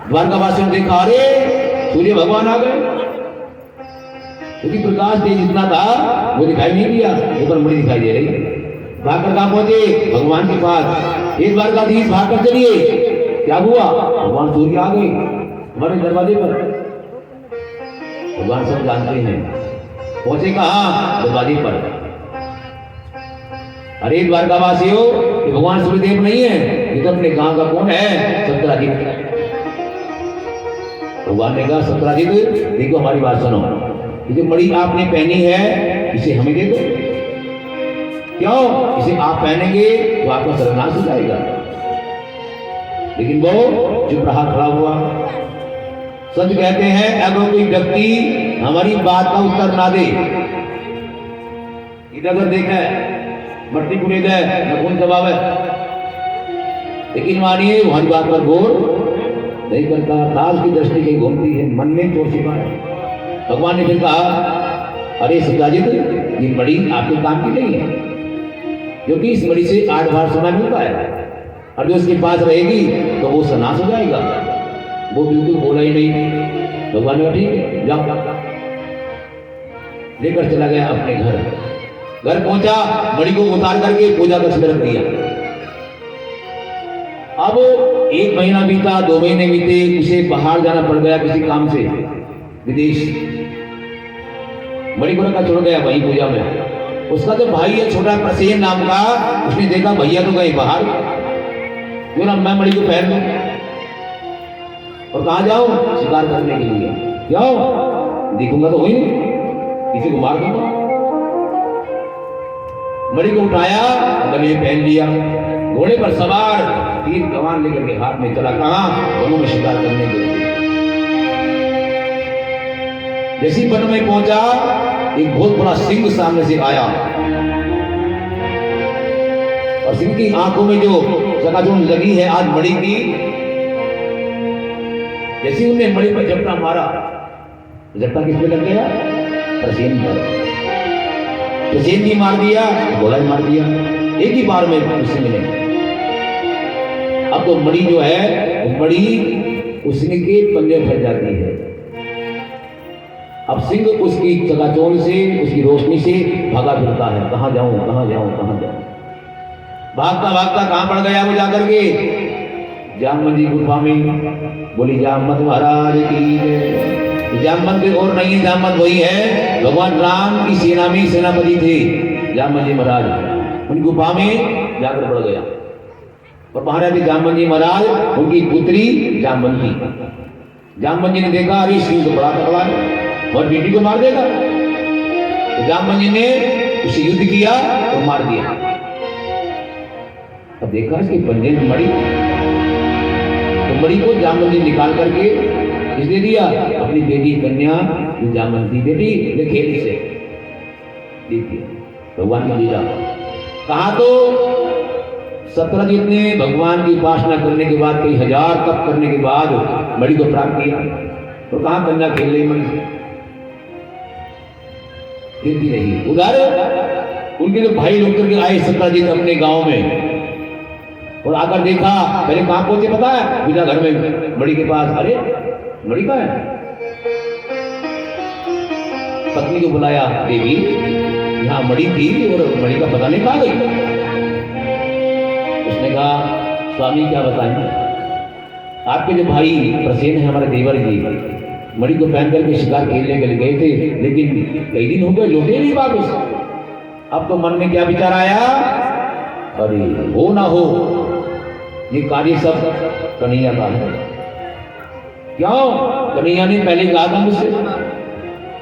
द्वारकावासियों ने देखा, अरे सूर्य भगवान आ गए, क्योंकि प्रकाश तेज इतना था वो दिखाई नहीं दिया, ऊपर मणि दिखाई दे रही। भागकर कहां पहुंचे? भगवान के पास। एक द्वारकाधीश भागकर चलिए, क्या हुआ? भगवान सूर्य आ गए हमारे दरवाजे पर। भगवान सब जानते हैं। पहुंचे कहां? दरवाजे पर। अरे द्वारकावासियों, ये भगवान सूर्यदेव नहीं है, ये तो अपने गांव का कौन है? सत्राजित। भगवान ने कहा, सत्राजित देखो हमारी बात सुनो, ये जो मणि आपने पहनी है इसे हमें दे दो। क्यों? इसे आप पहनेंगे तो आपका सर्वनाश हो जाएगा। लेकिन वो चुप रहा, खड़ा हुआ। सच कहते हैं, अगर कोई व्यक्ति हमारी बात का उत्तर ना दे, इधर उधर देखा मट्टी कुड़े गए न कौन जवाब है, लेकिन मानिए हमारी बात पर गौर नहीं करता, ताज की दृष्टि कहीं घूमती है, मन में चोट छिपा है। भगवान ने फिर कहा, अरे सत्राजित, ये मणि आपके काम की नहीं है, क्योंकि इस मणि से 8 बार सोना मिलता है, और जो उसके पास रहेगी तो वो सनाश हो जाएगा। वो बिल्कुल बोला ही नहीं। भगवान ने कहा, ठीक है जाओ। लेकर चला गया अपने घर। घर पहुंचा, मणि को उतार करके पूजा कक्ष में रख दिया। अब 1 महीना बीता, 2 महीने बीते, उसे बाहर जाना पड़ गया किसी काम से, विदेश। मणि को रखा छोड़ गया वहीं पूजा में। उसका जो भाई है छोटा प्रसेन नाम का, उसने देखा भैया तो गए बाहर, क्यों ना मैं मणि को पहन लूं। और कहां जाऊं? शिकार करने के लिए। क्यों? देखूंगा तो वही किसी को मार दूंगा। मणि को उठाया, गले में पहन लिया, घोड़े पर सवार, तीर कमान लेकर के हाथ में चला। कहां? वनों में शिकार करने के लिए। जैसी वन में पहुंचा, एक बहुत बड़ा सिंह सामने से आया, और सिंह की आंखों में जो चकाचौंध लगी है आज मणि की, जैसे उन्हें मणि पर झपटा मारा, झपटा किस पे लग गया? प्रसेन पर। प्रसेन भी मार दिया, घोड़ा भी मार दिया, एक ही बार में उससे मिले। अब तो मणि जो है, वो मणि उस सिंह के पंजे फंस जाती है। अब सिंह उसकी चकाचौंध से, उसकी रोशनी से भागा फिरता है, कहां जाऊं, कहां जाऊं, कहां जाऊं। भागता भागता कहां पड़ गया वो जाकर के? जामवंत जी गुफा में। बोली जामवंत महाराज की जय। जामवंत और नहीं है, जामवंत वही है, भगवान राम की सेना में सेनापति थे जामवंत जी महाराज। उन गुफा में जाकर पड़ गया, और वहां रहते जामवंत जी महाराज, उनकी पुत्री जामवंती। जामवंत जी ने देखा, अरे सिंह तो बड़ा तगड़ा है और बेटी को मार देगा। तो जामवंत जी ने उसे युद्ध किया और मार दिया। अब देखा इसके पंजे में मणि, तो मणि को जामवंत जी निकाल करके किस दे दिया? अपनी बेटी कन्या जामवंती, बेटी ले खेल से। देखिए भगवान की लीला। कहा तो सत्राजित ने भगवान की उपासना करने के बाद, कई हजार तप करने के बाद मणि को प्राप्त किया, तो कहां कन्या खेल रही मणि से? खेलती नहीं। उधर उनके जो भाई लोग करके आए सत्राजित अपने गांव में, और आकर देखा, पहले कहां पहुंचे पता है? पूजा घर में मणि के पास। अरे मणि कहां है? पत्नी को बुलाया, देवी यहाँ मणि थी और मणि का पता नहीं कहां गई। उसने कहा, स्वामी क्या बताएं, आपके जो भाई प्रसेन है हमारे देवर जी, मणि को पहन करके शिकार खेलने के लिए गए थे, लेकिन कई दिन हो गए लौटे नहीं वापस। अब तो मन में क्या विचार आया, अरे हो ना हो ये कार्य सब कन्हैया का है। क्यों? कन्हैया ने पहले कहा था मुझसे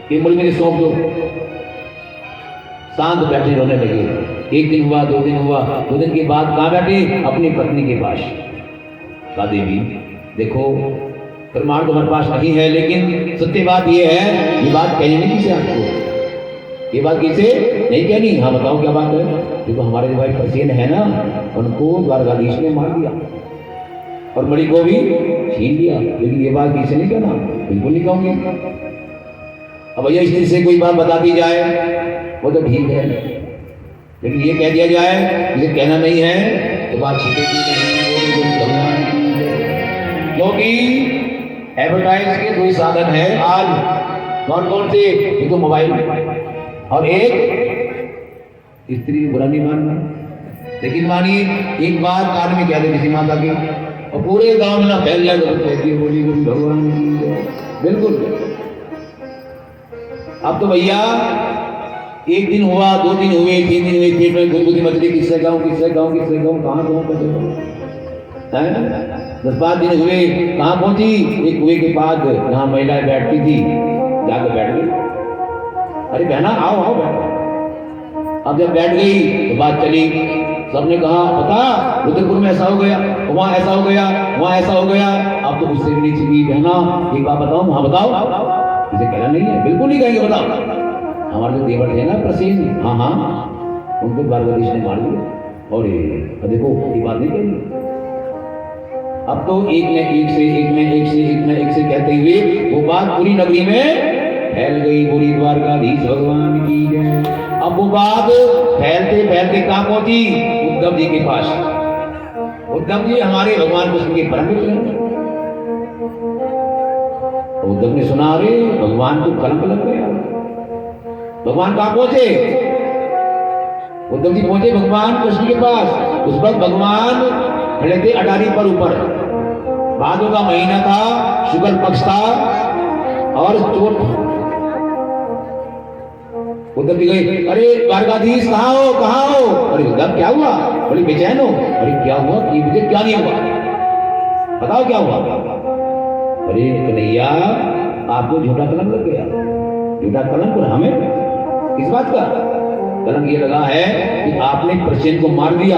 कि मणि मुझे सौंप दो। शांत बैठे रोने लगे। 1 दिन हुआ, 2 दिन हुआ, 2 दिन के बाद कहाँ बैठे? अपनी पत्नी के पास। कहा, देवी देखो प्रमाण तो हमारे पास नहीं है, लेकिन सत्य बात यह है, ये बात कहनी नहीं किसे आपको, ये बात किसे नहीं कहनी। हाँ बताओ क्या बात है? देखो हमारे जो भाई प्रसेन है ना, उनको द्वारकाधीश ने मार दिया और मणि को भी छीन लिया, लेकिन ये बात किसे नहीं कहना, बिल्कुल नहीं कहूंगी। अब भैया स्त्री से कोई बात बता दी जाए वो तो ठीक है, लेकिन ये कह दिया जाए इसे कहना नहीं है तो बात छिपेगी नहीं, क्योंकि एडवर्टाइज के दो ही साधन है आज। कौन कौन से? एक तो मोबाइल और एक स्त्री। बुरा नहीं मानना, लेकिन मानिए एक बार कान में कह दे किसी माता की और पूरे गांव में ना फैल जाए तो कहती है बोली भगवान की। बिल्कुल। अब तो भैया एक दिन हुआ, 2 दिन हुए, 3 दिन हुए, पेट में गुदगुदी मचली, किससे गाऊं किससे गाऊं किससे गाऊं, कहाँ गाऊं कैसे गाऊं, 10-5 दिन हुए, कहाँ पहुंची? एक कुएं के पास जहाँ महिलाएं बैठती थी, जाकर बैठ गई। अरे बहना आओ आओ बैठो। अब जब बैठ गई तो बात चली, सबने कहा पता रुद्रपुर में ऐसा हो गया, वहां ऐसा हो गया, वहां ऐसा हो गया। अब तो उससे भी नहीं छिपी, बहना एक बात बताओ, वहां बताओ। इसे कहना नहीं है, बिल्कुल नहीं कहेंगे, बताओ। हमारे जो देवर थे ना प्रसीन, हाँ हाँ, उनको द्वारकाधीश ने मार दिया। और देखो ये बात नहीं कही। अब तो एक ने एक से एक ने एक से एक ने एक से कहते हुए वो बात पूरी नगरी में फैल गई। बोली द्वारकाधीश भगवान की जय। अब वो बात फैलते फैलते कहाँ पहुंची? उद्धव जी के पास। उद्धव जी हमारे भगवान कृष्ण के परम मित्र हैं। उद्धव ने सुना, अरे भगवान को कलंक लग गया। भगवान कहाँ पहुंचे? उद्धव जी पहुंचे भगवान कृष्ण के पास। उस वक्त भगवान खड़े थे अटारी पर ऊपर। भादों का महीना था, शुक्ल पक्ष था और चोट। उद्धव जी गए, अरे द्वारकाधीश कहाँ हो कहाँ हो? अरे उद्धव क्या हुआ? बड़ी बेचैन हो? अरे क्या हुआ कि मुझे क्या नहीं हुआ, बताओ क्या हुआ? अरे कन्हैया आपको झूठा कलंक लग गया। झूठा कलंक हमें किस बात का? कलंक ये लगा है कि आपने प्रसेन को मार दिया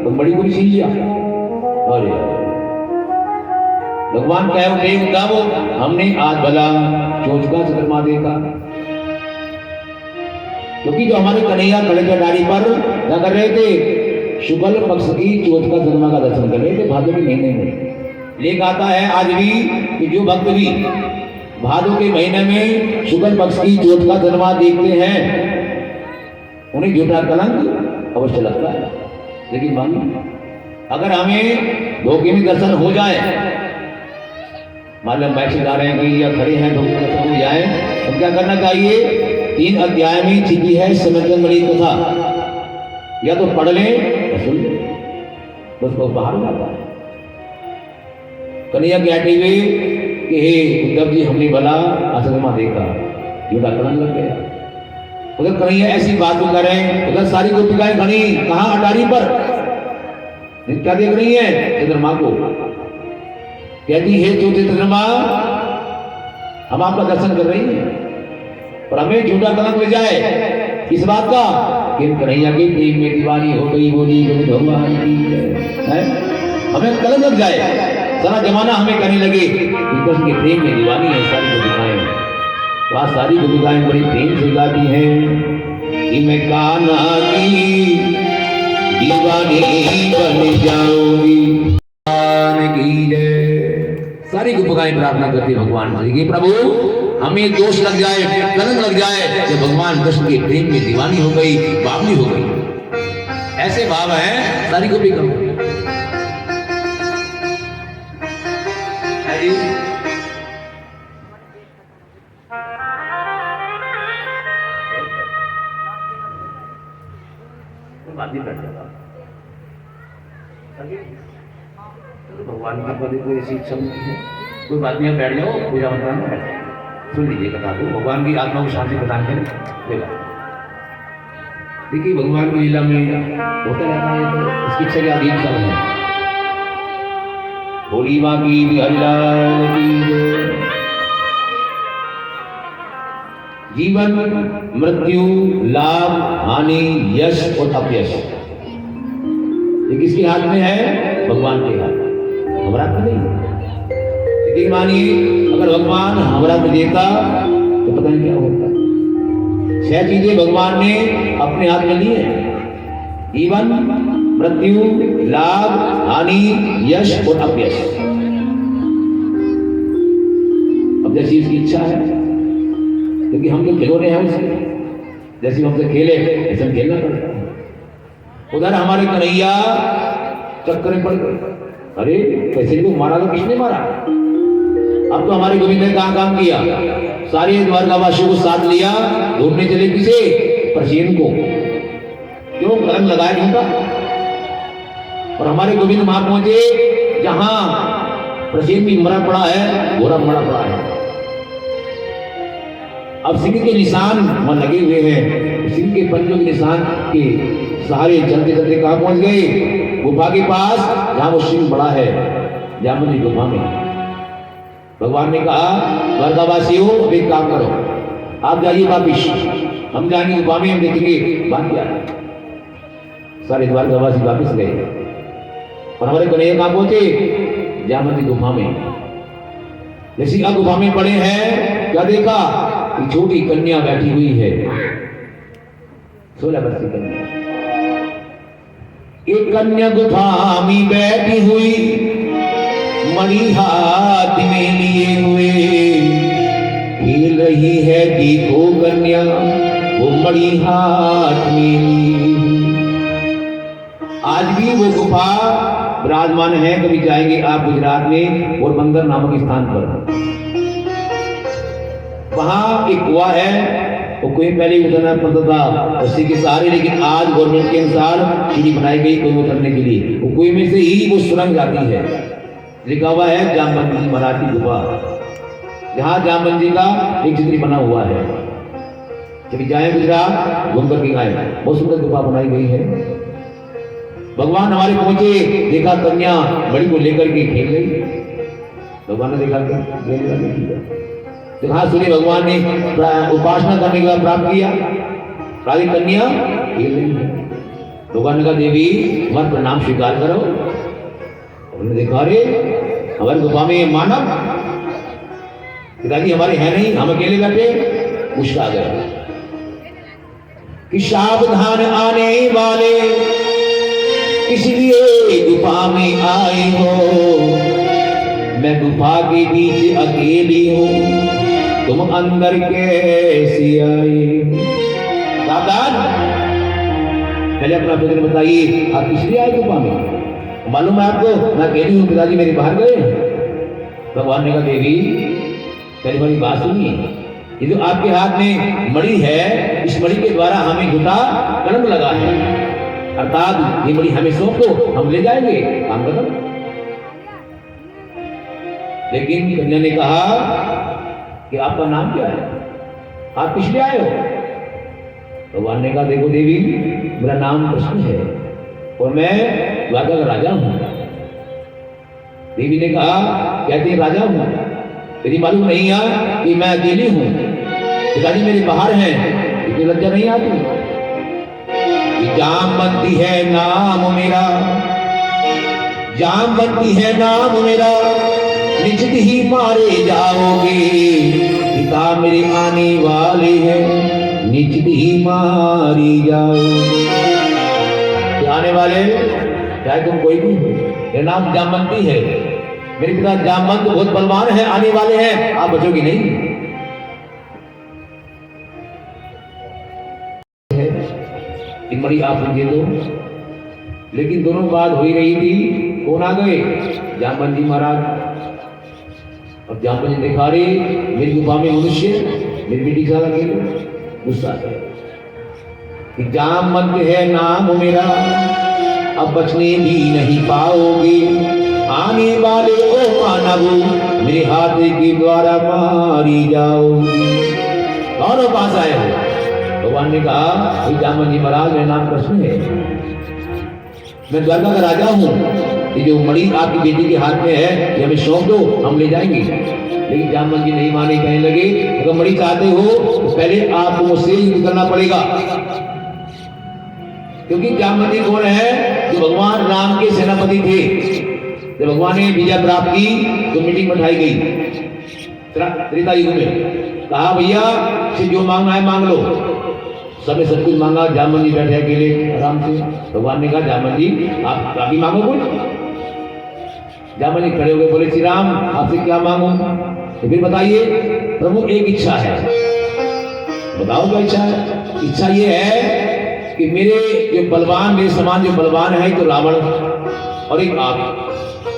तो बड़ी बुरी चीज लिया। और भगवान कहे उठे, उद्धव हमने आज भला चोच का चंद्रमा देखा, क्योंकि जो हमारे कन्हैया खड़े थे डाली पर क्या कर रहे थे? शुक्ल पक्ष की चोट का चंद्रमा का दर्शन कर रहे थे भादों के महीने में। लेख आता है आज भी कि जो भक्त भी भादों के महीने में शुक्ल पक्ष की चोट का चंद्रमा देखते हैं उन्हें झूठा कलंक अवश्य लगता है। लेकिन मानिए अगर हमें धोखे में दर्शन हो जाए, मान लो बैठ जा रहे हैं कहीं या खड़े हैं, धोखे में दर्शन हो जाए तो क्या करना चाहिए? 3 अध्याय में छिपी है समर्थनमणि कथा, या तो पढ़ लें या सुन लें, तो उसको बाहर जाता है। कन्हैया कहते हुए कि हे उद्धव जी हमने भला चंद्रमा देखा, झूठा कलंक लग गया। अगर कन्हैया ऐसी बात को करें, अगर सारी गोपिकाएं खड़ी कहाँ अटारी पर क्या देख रही है? चंद्रमा को। कहती है चौथे चंद्रमा हम आपका दर्शन कर रही हैं, और हमें झूठा कलंक ले जाए इस बात का कि कन्हैया के प्रेम में दीवानी हो गई, बोली भगवान की है। हमें कलंक लग जाए, सारा जमाना हमें कहने लगे कि कृष्ण के प्रेम में दीवानी है सारी गोपिकाएं। तो आज सारी गोपिकाएं बड़ी प्रेम से गाती हैं कि मैं कान्हा की दीवानी बन जाऊंगी। सारी गोपिकाएं प्रार्थना करती भगवान से कि प्रभु हमें दोष लग जाए, कलंक लग जाए कि भगवान कृष्ण के प्रेम में दीवानी हो गई, बावली हो गई। ऐसे भाव है सारी गोपिका। भगवान की पद को ऐसी इच्छा है, कोई बात नहीं, बैठ जाओ, पूजा मंत्र में बैठ जाओ, सुन लीजिए कथा को, भगवान की आत्मा को शांति प्रदान करें। देखिए भगवान की लीला में होता रहता है, तो इसकी इच्छा के अधीन सब है। होली माँ की हरिलाल की। जीवन मृत्यु लाभ हानि यश और अपयश ये किसके हाथ में है? भगवान के हाथ, हमारा हाथ नहीं। लेकिन मानिए अगर भगवान हमारा हाथ देता तो पता नहीं क्या होता। 6 चीजें भगवान ने अपने हाथ में ली है, जीवन मृत्यु लाभ हानि यश और अपयश। अब जैसी उसकी इच्छा है, क्योंकि हम तो खिलौने हैं उसके, जैसे हमसे खेले ऐसे हम खेलना पड़ता है। उधर हमारे कन्हैया चक्कर में पड़ गए, अरे कैसे को मारा तो किसने मारा? अब तो हमारे गोविंद ने कहाँ काम किया, सारे द्वारकावासियों को साथ लिया, ढूंढने चले किसे, प्रसेन को। क्यों, कलंक लगाया नहीं था। और हमारे गोविंद वहां पहुंचे जहां प्रसेन भी मरा पड़ा है, घोड़ा मरा पड़ा है। अब सिंह के निशान वहां लगे हुए हैं, सिंह के पंजों के निशान के सहारे चलते चलते कहां पहुंच गए, गुफा के पास जहां वो सिंह बड़ा है, जामवंती गुफा में। भगवान ने कहा, द्वारकावासियों अब एक काम करो, आप जाइए वापिस, हम जाएंगे गुफा में, हम देखेंगे बात क्या है। सारे द्वारकावासी वापिस गए और हमारे कन्हैया कहां पहुंचे, जामवंती गुफा में। जैसे आप गुफा में पड़े हैं, क्या देखा कि छोटी कन्या बैठी हुई है, 16 वर्ष की कन्या। एक कन्या गुफा में बैठी हुई, मणि हाथ में लिए हुए, खेल रही है देखो कन्या, वो मणि हाथ में लिए। आज भी वो गुफा विराजमान है। कभी जाएंगे आप गुजरात में पोरबंदर नामक स्थान पर, वहां एक कुआ है, वो कुएं पहले उतरना पड़ता था उसी के सहारे, लेकिन आज गवर्नमेंट के अनुसार सीढ़ी बनाई गई कुएं उतरने के लिए। वो कुएं में से ही वो सुरंग जाती है। लिखा हुआ है जामवंती मराठी गुफा, जहां जामवंती का एक चित्र बना हुआ है। जब जाए गुजरात घूम करके आए, बहुत सुंदर गुफा बनाई गई है। भगवान हमारे पहुंचे, देखा कन्या बड़ी को लेकर के खेल गई। भगवान ने देखा तो कहा, सूर्य भगवान ने उपासना करने का प्राप्त किया, राधी कन्या खेल रही है। भगवान ने कहा, देवी तुम्हारा प्रणाम स्वीकार करो। उन्होंने देखा, अरे हमारे गुफा में मानव, पिताजी हमारे हैं नहीं, हम अकेले बैठे। मुश्किल आ गया कि सावधान आने वाले इसलिए गुफा में आए हो, मैं गुफा के बीच अकेली हूं, तुम अंदर कैसे आए। सावधान, पहले अपना प्रश्न बताइए, आप किस लिए आए गुफा में? मालूम है आपको, मैं अकेली हूं, पिताजी मेरे बाहर गए। भगवान ने कहा, देवी पहली बारी बात सुनिए, ये जो आपके हाथ में मणि है, इस मणि के द्वारा हमें झूठा कलंक लगा है, अर्थात ये मणि हमें सौंप दो, हम ले जाएंगे, काम खत्म। लेकिन कन्या ने कहा कि आपका नाम क्या है, आप किस लिए आए हो? भगवान ने कहा, देखो देवी, मेरा नाम कृष्ण है और मैं द्वारका का राजा हूं। देवी ने कहा, कहते हैं राजा हूं, यदि मालूम नहीं है कि मैं अकेली हूं, पिताजी मेरे बाहर हैं, इतनी लज्जा नहीं आती? जामवंती है नाम मेरा, जामवंती है नाम मेरा, निश्चित ही मारे जाओगे, पिता मेरे आने वाले हैं, निश्चित ही मारी जाओगे। आने वाले चाहे तुम कोई भी हो, मेरा नाम जामवंती है, मेरे पिता जामवंत बहुत बलवान है, आने वाले हैं, आप बचोगे नहीं। मणि आप मुझे दो। लेकिन दोनों बात हो ही रही थी, कौन आ गए? जामवंती महाराज। और जामवंती दिखा रही, मेरी गुफा में मनुष्य, मेरी बेटी का लगे, गुस्सा है कि जामवंत है नाम मेरा, अब बचने भी नहीं पाओगे, आने वाले ओ मानव मेरे हाथ के द्वारा मारी जाओगे। दोनों पास आए हो। भगवान ने कहा, जामवंती महाराज मेरा नाम कृष्ण है, मैं द्वारका का राजा हूँ, ये जो मणि आपकी बेटी के हाथ में है ये हमें सौंप दो, हम ले जाएंगे। लेकिन जामवंती नहीं माने, कहने लगे, अगर मणि चाहते हो तो पहले आपको मुझसे युद्ध करना पड़ेगा। क्योंकि जामवंती कौन है? जो भगवान राम के सेनापति थे। जब भगवान ने विजय प्राप्त की तो मीटिंग बैठाई गई त्रेता युग में, कहा भैया से जो मांगना है मांग लो। सबने सब कुछ मांगा, जामवंती बैठे अकेले आराम से। भगवान ने कहा, जामवंती आप काफी मांगो कुछ। जामवंती खड़े हो गए, बोले, श्री राम आपसे क्या मांगू? तो फिर बताइए प्रभु, एक इच्छा है। बताओ क्या इच्छा है? इच्छा ये है कि मेरे जो बलवान, मेरे समान जो बलवान है तो रावण और एक आप।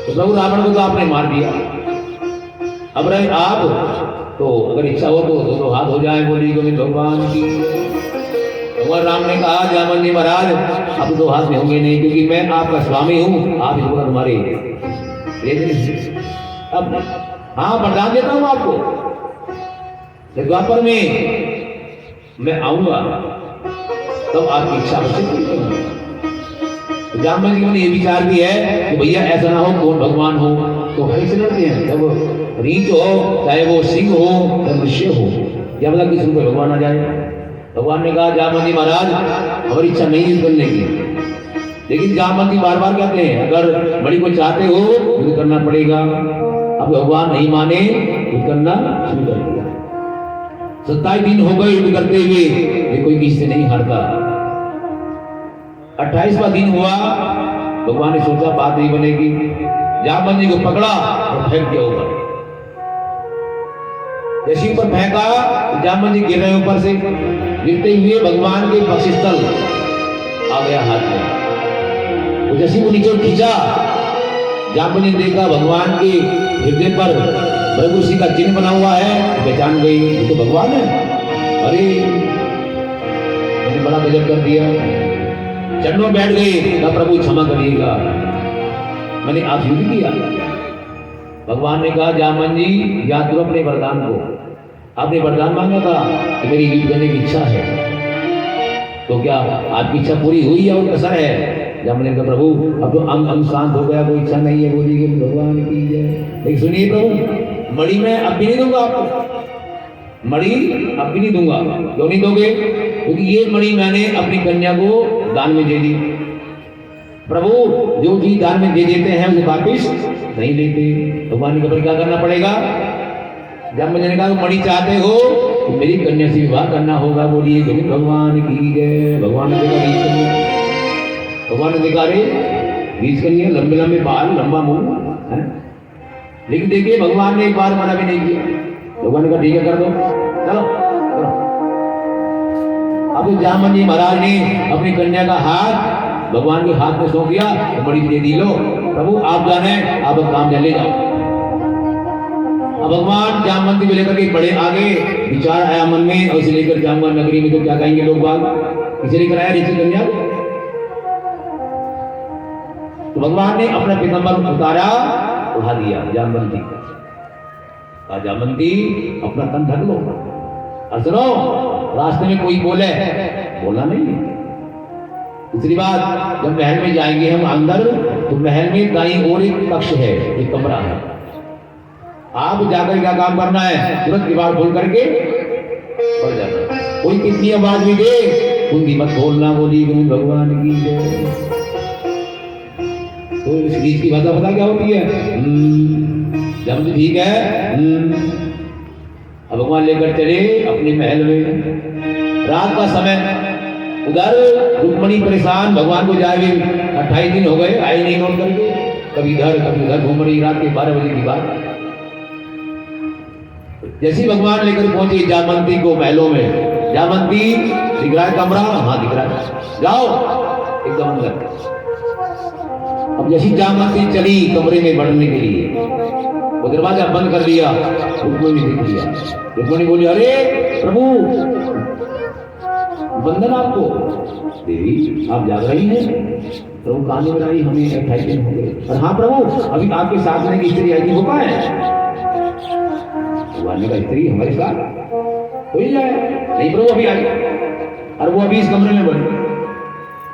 तो प्रभु रावण को तो आपने मार दिया, अब रहे आप, तो अगर इच्छा हो तो दो हाथ हो जाए, बोली गोविंद भगवान की। भगवान राम ने कहा जामन जी महाराज अब दो हाथ में होंगे नहीं, क्योंकि मैं आपका स्वामी हूँ, आप इस बार तुम्हारे अब हाँ वरदान देता हूँ आपको, द्वापर में मैं आऊंगा तब तो आपकी इच्छा अवश्य पूरी करूंगा। जामवंत जी ने ये विचार भी है कि भैया ऐसा ना हो कौन भगवान हो तो हरी से लड़ते हैं, जब रीछ हो चाहे वो सिंह हो चाहे मनुष्य हो, क्या पता किसी को भगवान आ जाए। भगवान ने कहा जामवंत जी महाराज हमारी इच्छा नहीं है करने की, लेकिन जामवंत जी बार बार कहते हैं अगर मणि को चाहते हो तो करना पड़ेगा। अब भगवान नहीं माने तो करना शुरू कर दिया। 27 दिन हो गए युद्ध करते हुए, ये कोई किसी से नहीं हारता। 28वां दिन हुआ, भगवान ने सोचा बात नहीं बनेगी, जामवंत जी को पकड़ा और फेंक दिया ऊपर। जैसे ऊपर फेंका जामवंत जी गिर रहे ऊपर से, गिरते हुए भगवान के पक्षस्थल आ गया हाथ में। तो जैसे वो नीचे खींचा, जामवंत जी ने देखा भगवान के हृदय पर भृगुशी का चिन्ह बना हुआ है, पहचान गई ये तो भगवान है। अरे मैंने बड़ा गजब कर दिया, चरणों बैठ गए, कहा प्रभु क्षमा करिएगा मैंने आप युद्ध किया। भगवान ने कहा जामवंत जी याद करो अपने वरदान को, आपने वरदान मांगा था कि मेरी युद्ध करने की इच्छा है, तो क्या आपकी इच्छा पूरी हुई है और कसर है? जामवंत ने कहा प्रभु अब तो अंग अंग शांत हो गया, कोई इच्छा नहीं है, बोली कि भगवान की जय। लेकिन सुनिए प्रभु मणि मैं अब भी नहीं दूंगा आपको, मणि अब भी नहीं दूंगा। क्यों नहीं दोगे? क्योंकि ये मणि मैंने अपनी कन्या को दान में दे दी। प्रभु जो चीज दान में दे देते हैं उसे वापिस नहीं लेते, भगवान ने क्या करना पड़ेगा? जब मैंने कहा मणि चाहते हो तो मेरी कन्या से विवाह करना होगा, बोलिए गोविंद भगवान की जय। भगवान ने देखा बीज कन्या, भगवान ने देखा रे बीज कन्या, लंबे लंबे बाल, लंबा मुंह है, लेकिन देखिए भगवान ने एक बार मना भी नहीं किया। भगवान ने कहा ठीक है कर दो, चलो करो। अब जामवंत जी महाराज ने अपनी कन्या का हाथ भगवान के हाथ में सौंप दिया, तो बड़ी दे दी, लो प्रभु आप जाने, आप काम ले जाओ। अब भगवान जामवंत जी को लेकर के बड़े आगे, विचार आया मन में, और इसे लेकर जामवंत नगरी में तो क्या कहेंगे लोग बाग, इसे लेकर आया ऋषि कन्या। तो भगवान ने अपना पीताम्बर उतारा, उठा दिया जामवंत जी का। जामवंत जी अपना तन ढक लो, और सुनो रास्ते में कोई बोले बोलना नहीं है। दूसरी बात, जब महल में जाएंगे हम अंदर, तो महल में दाईं ओर एक कक्ष है, एक कमरा है, आप जाकर क्या काम करना है? तुरंत किवाड़ खोल करके पड़ जाना। कोई कितनी आवाज भी दे कुंडी मत खोलना, बोली गोविंद भगवान की जय। तो इस बीच की भाषा पता क्या होती है? जब तो ठीक है। अब भगवान लेकर चले अपने महल में। रात का समय, उधर रुक्मणी परेशान, भगवान को जाए 28 दिन हो गए आए नहीं लौट करके, कभी इधर घूम रही। रात के 12 बजे की बात, जैसे भगवान लेकर पहुंचे जामवंती को महलों में, जामवंती दिख रहा है कमरा? हाँ दिख रहा है, जाओ एकदम अंदर। अब जैसी जामवंती चली कमरे में बढ़ने के लिए, वो दरवाजा बंद कर दिया, रुक्मणी ने देख लिया। रुक्मणी बोली अरे प्रभु बंधन आपको, देवी आप जाग रही हैं? प्रभु कहानी बनाई, हमें 28 दिन हो गए। और हाँ प्रभु अभी आपके साथ में स्त्री आई थी, वो कहाँ है? भगवान का स्त्री हमारे साथ हो ही जाए। नहीं प्रभु अभी आई, और वो अभी इस कमरे में बनी।